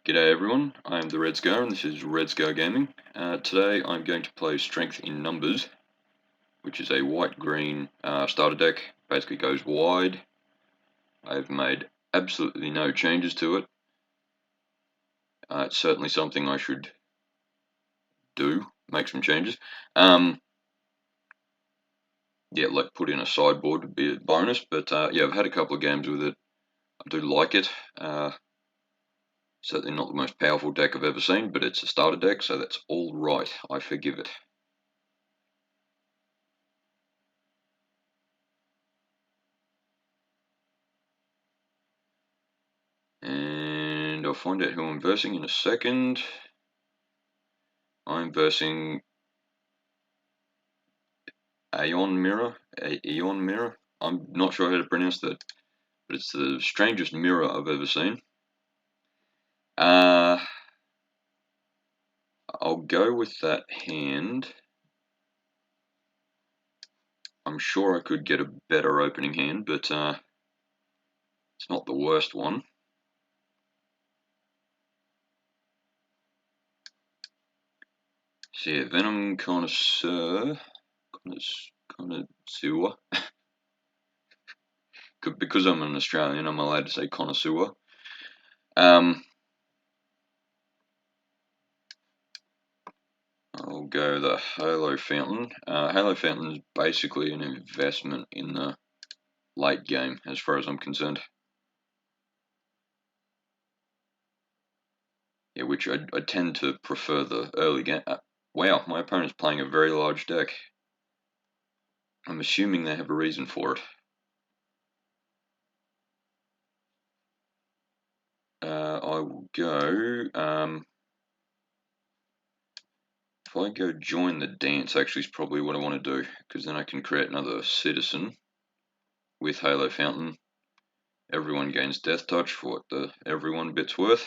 G'day everyone, I am the Red Scar and this is Red Scar Gaming. Today I'm going to play Strength in Numbers, which is a white-green starter deck. Basically goes wide. I've made absolutely no changes to it. It's certainly something I should do, make some changes. Yeah, like put in a sideboard would be a bonus, but yeah, I've had a couple of games with it. I do like it. Certainly not the most powerful deck I've ever seen, but it's a starter deck, so that's all right. I forgive it. And I'll find out who I'm versing in a second. I'm versing Aeon Mirror. I'm not sure how to pronounce that, but it's the strangest mirror I've ever seen. I'll go with that hand. I'm sure I could get a better opening hand, but it's not the worst one. So yeah, Venom Connoisseur. Connoisseur. Because I'm an Australian, I'm allowed to say connoisseur. I'll go the Halo Fountain. Halo Fountain is basically an investment in the late game, as far as I'm concerned. Yeah, which I tend to prefer the early game. Wow, my opponent's playing a very large deck. I'm assuming they have a reason for it. I will go. If I go join the dance, actually, is probably what I want to do, because then I can create another citizen with Halo Fountain. Everyone gains Death Touch for what the everyone bit's worth.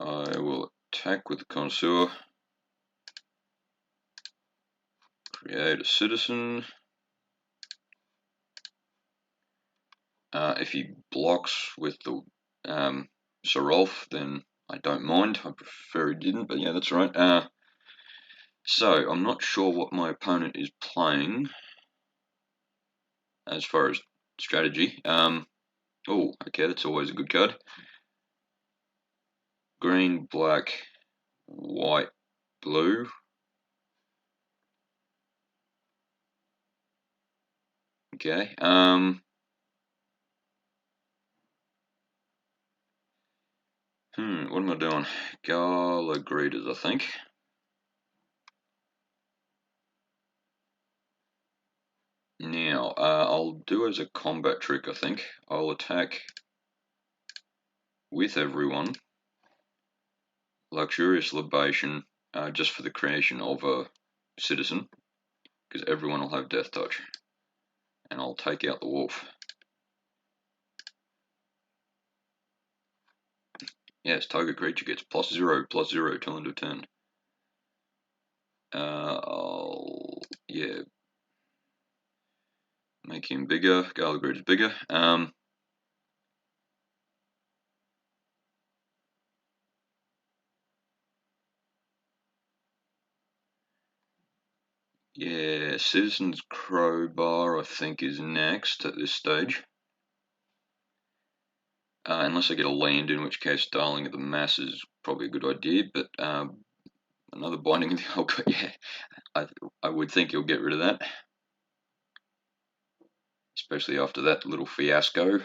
I will attack with the Connoisseur. Create a citizen. If he blocks with the Serolf, then I don't mind. I prefer he didn't, but yeah, that's right. So I'm not sure what my opponent is playing as far as strategy. Oh, okay, that's always a good card. Green, black, white, blue. Okay. What am I doing? Gala Greeters, I think. Now, I'll do as a combat trick, I think. I'll attack with everyone. Luxurious Libation, just for the creation of a citizen, because everyone will have Death Touch. And I'll take out the wolf. Yes, target creature gets +0/+0 till end of turn. Yeah, make him bigger. Gallagher is bigger. Yeah, Citizen's Crowbar, I think, is next at this stage. Unless I get a land, in which case Darling of the Mass is probably a good idea, but another Binding of the Occult, yeah, I would think you'll get rid of that. Especially after that little fiasco.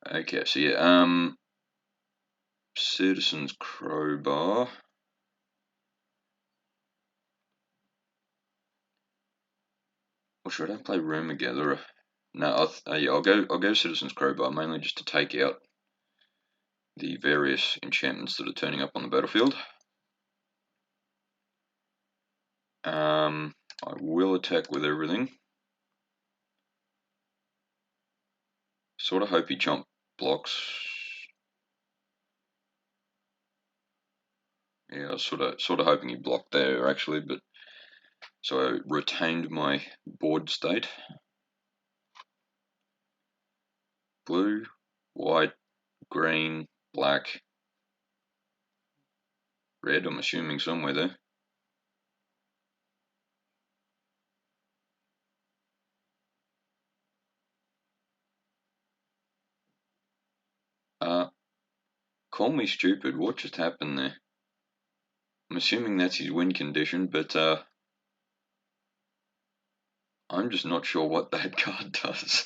Okay, so yeah, Citizen's Crowbar. Or should I play Room Together? No, yeah, I'll go Citizen's Crowbar, mainly just to take out the various enchantments that are turning up on the battlefield. I will attack with everything. Sort of hope he jump blocks. Yeah, I was sort of hoping he blocked there actually, but so I retained my board state. blue, white, green, black, red, I'm assuming somewhere there. Call me stupid, what just happened there? I'm assuming that's his win condition, but I'm just not sure what that card does.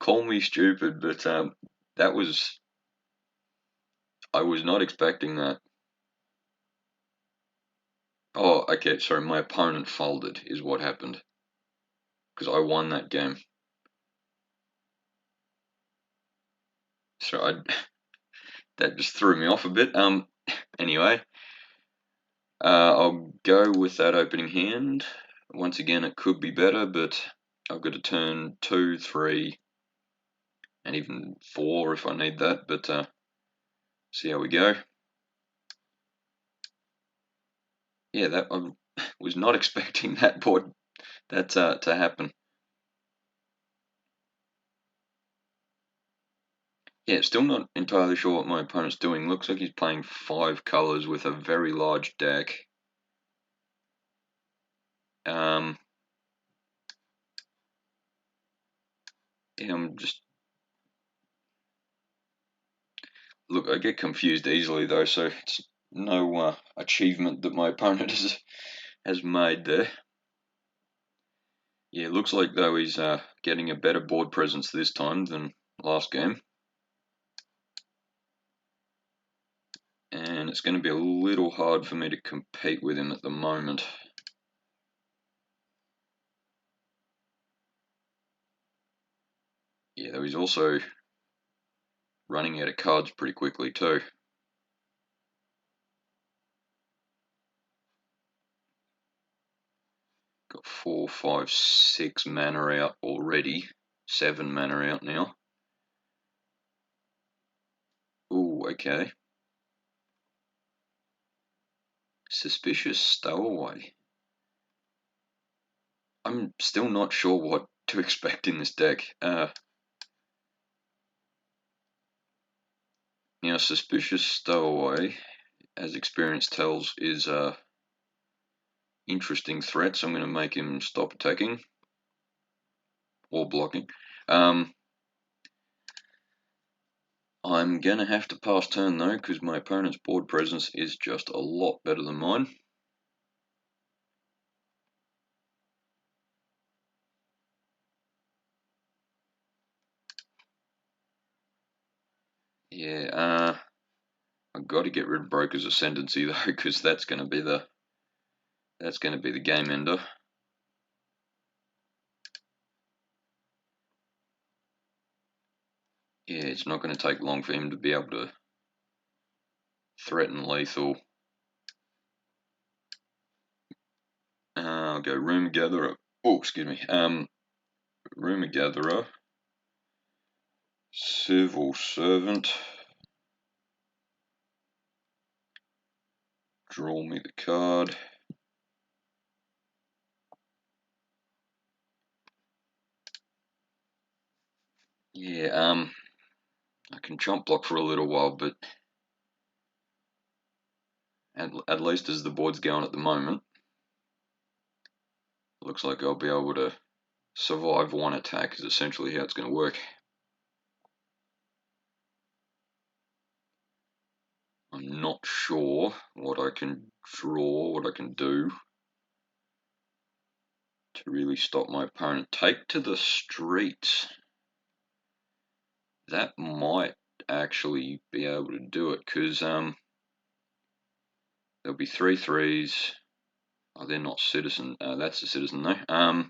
Call me stupid, but that was... I was not expecting that. Oh, okay, sorry, my opponent folded is what happened. Because I won that game. So that just threw me off a bit. Anyway, I'll go with that opening hand. Once again, it could be better, but I've got to turn 2, 3, and even 4 if I need that, but see how we go. Yeah, that I was not expecting that board to happen. Yeah, still not entirely sure what my opponent's doing. Looks like he's playing 5 colors with a very large deck. Yeah, I'm just... Look, I get confused easily though, so it's no achievement that my opponent has made there. Yeah, looks like though he's getting a better board presence this time than last game. And it's going to be a little hard for me to compete with him at the moment. Yeah, though he's also running out of cards pretty quickly too. Got 4, 5, 6 mana out already. 7 mana out now. Ooh, okay. Suspicious Stowaway. I'm still not sure what to expect in this deck. Now, Suspicious Stowaway, as experience tells, is a interesting threat, so I'm going to make him stop attacking or blocking. I'm going to have to pass turn though, because my opponent's board presence is just a lot better than mine. Yeah, I've got to get rid of Broker's Ascendancy though, because that's going to be the game ender. Yeah, it's not going to take long for him to be able to threaten lethal. I'll go Rumor Gatherer. Oh, excuse me. Rumor Gatherer, Civil Servant. Draw me the card. Yeah, I can jump block for a little while, but at least as the board's going at the moment, looks like I'll be able to survive one attack is essentially how it's going to work. I'm not sure what I can draw, what I can do to really stop my opponent. Take to the streets. That might actually be able to do it, because there'll be 3 3s. Oh, they're not citizen. That's a citizen though.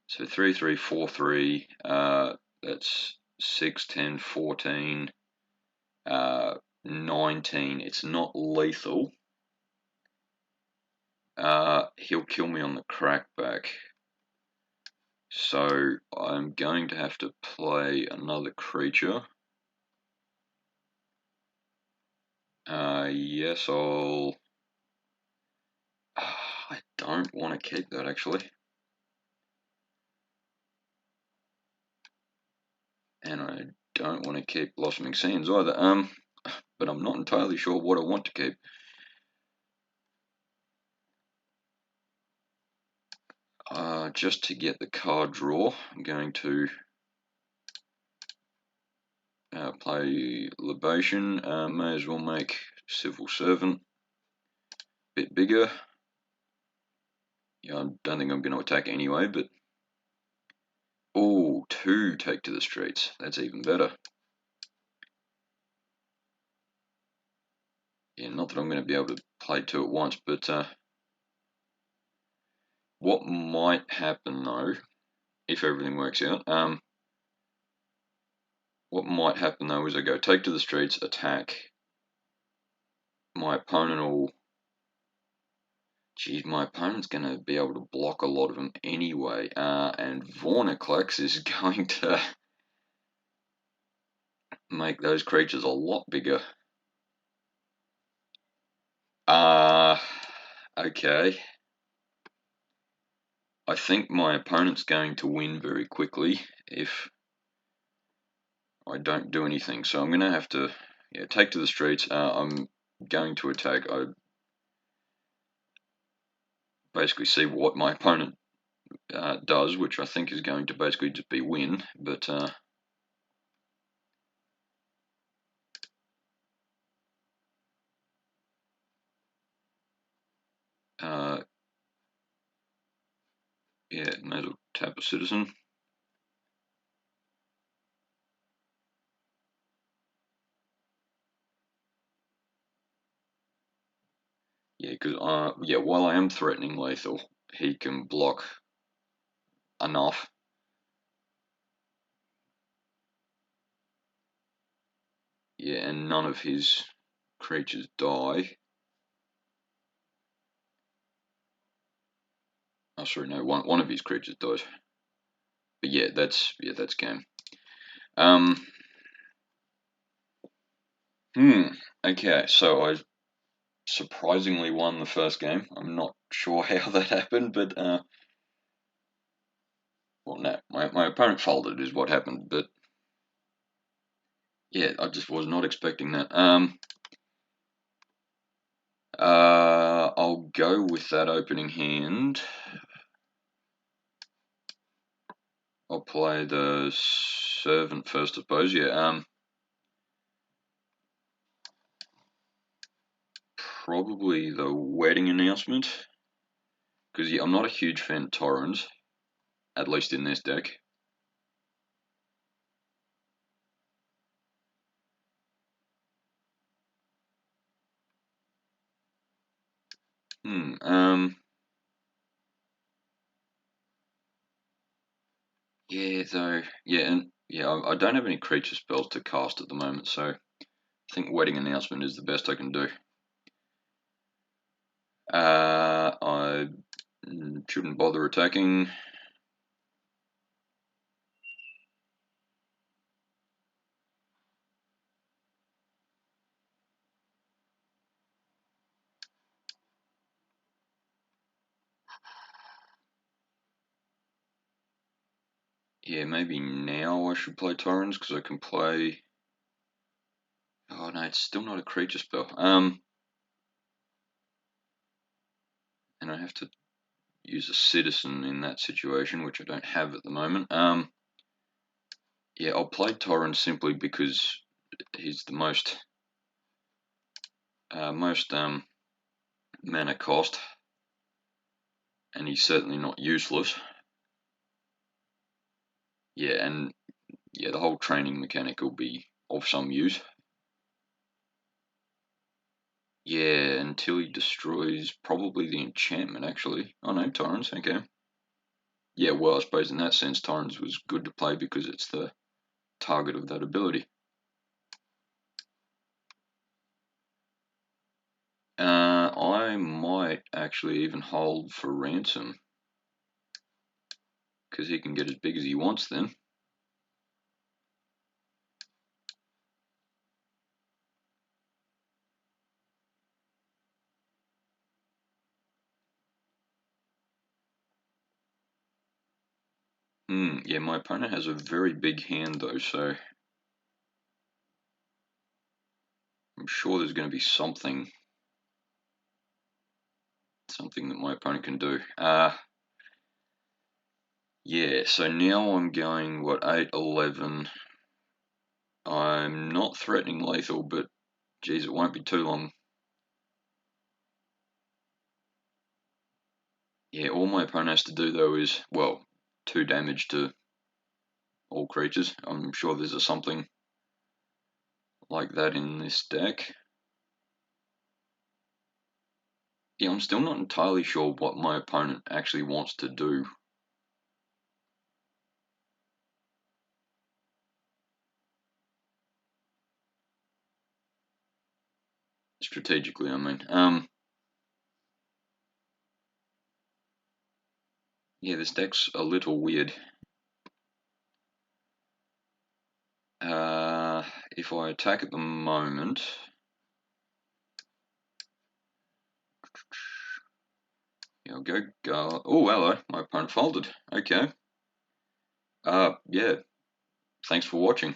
So 3 3 4 3. That's 6 10 14. 19. It's not lethal. He'll kill me on the crackback. So I'm going to have to play another creature. Yes, I'll... I don't want to keep that actually. And I don't want to keep Blossoming Sands either. But I'm not entirely sure what I want to keep. Just to get the card draw, I'm going to play Libation. May as well make Civil Servant a bit bigger. Yeah, I don't think I'm going to attack anyway, but... Oh, 2 take to the streets. That's even better. Yeah, not that I'm going to be able to play 2 at once, but what might happen though, if everything works out, what might happen though is I go take to the streets, attack. My opponent will... Geez, my opponent's going to be able to block a lot of them anyway, and Vornaclex is going to make those creatures a lot bigger. Okay. I think my opponent's going to win very quickly if I don't do anything. So I'm going to have to take to the streets. I'm going to attack. I basically see what my opponent does, which I think is going to basically just be win. But yeah, may as well tap a citizen. Yeah, because while I am threatening lethal, he can block enough. Yeah, and none of his creatures die. Oh, sorry, no, one of his creatures dies. But yeah, that's game. Okay, so I surprisingly won the first game. I'm not sure how that happened, but well, no, my opponent folded is what happened. But yeah, I just was not expecting that. I'll go with that opening hand. I'll play the servant first, I suppose. Yeah. Probably the wedding announcement, because yeah, I'm not a huge fan of Torrens, at least in this deck. Yeah, though. Yeah, and yeah, I don't have any creature spells to cast at the moment, so I think wedding announcement is the best I can do. I shouldn't bother attacking. Yeah, maybe now I should play Torrens because I can play. Oh no, it's still not a creature spell. And I have to use a citizen in that situation, which I don't have at the moment. Yeah, I'll play Torrens simply because he's the most mana cost, and he's certainly not useless. Yeah, and yeah, the whole training mechanic will be of some use. Yeah, until he destroys probably the enchantment, actually. Oh no, Torrens, okay. Yeah, well, I suppose in that sense, Torrens was good to play because it's the target of that ability. I might actually even hold for ransom, because he can get as big as he wants then. Yeah, my opponent has a very big hand though, so I'm sure there's going to be something that my opponent can do. Yeah, so now I'm going, what, 8, 11. I'm not threatening lethal, but geez, it won't be too long. Yeah, all my opponent has to do though is, well, 2 damage to all creatures. I'm sure there's something like that in this deck. Yeah, I'm still not entirely sure what my opponent actually wants to do. Strategically, I mean. Yeah, this deck's a little weird. If I attack at the moment, yeah, I'll go. Oh, hello, my opponent folded. Okay. Yeah. Thanks for watching.